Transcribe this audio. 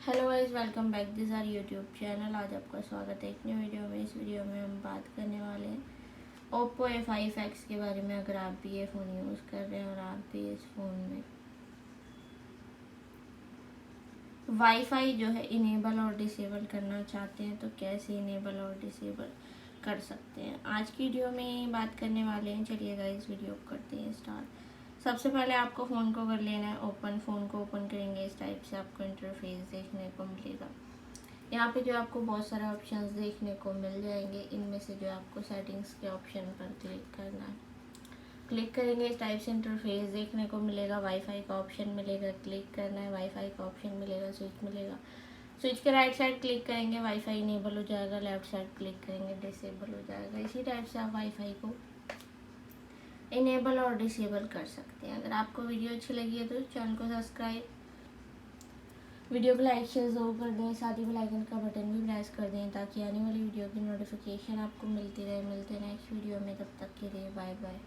Hello guys, welcome back this our YouTube channel. आज आपका स्वागत है एक न्यू वीडियो में। इस वीडियो में हम बात करने वाले हैं ओप्पो A5X के बारे में। अगर आप भी ये फ़ोन यूज़ कर रहे हैं और आप भी इस फ़ोन में वाईफाई जो है इनेबल और डिसेबल करना चाहते हैं तो कैसे इनेबल और डिसेबल कर सकते हैं, आज की वीडियो में बात करने वाले हैं। चलिए गाइस, वीडियो को करते हैं स्टार्ट। सबसे पहले आपको फ़ोन को कर लेना है ओपन। फ़ोन को ओपन करेंगे, इस टाइप से आपको इंटरफेस देखने को मिलेगा। यहाँ पे जो आपको बहुत सारे ऑप्शंस देखने को मिल जाएंगे, इनमें से जो आपको सेटिंग्स के ऑप्शन पर क्लिक करना है। क्लिक करेंगे, इस टाइप से इंटरफेस देखने को मिलेगा। वाईफाई का ऑप्शन मिलेगा, क्लिक करना है। वाईफाई का ऑप्शन मिलेगा, स्विच मिलेगा। स्विच के राइट साइड क्लिक करेंगे, वाईफाई इनेबल हो जाएगा। लेफ्ट साइड क्लिक करेंगे, डिसेबल हो जाएगा। इसी टाइप से आप वाईफाई को इनेबल और डिसेबल कर सकते हैं। अगर आपको वीडियो अच्छी लगी है तो चैनल को सब्सक्राइब, वीडियो को लाइक शेयर ज़रूर कर दें, साथ ही बेल आइकन का बटन भी प्रेस कर दें ताकि आने वाली वीडियो की नोटिफिकेशन आपको मिलती रहे। मिलते हैं नेक्स्ट वीडियो में, तब तक के लिए बाय बाय।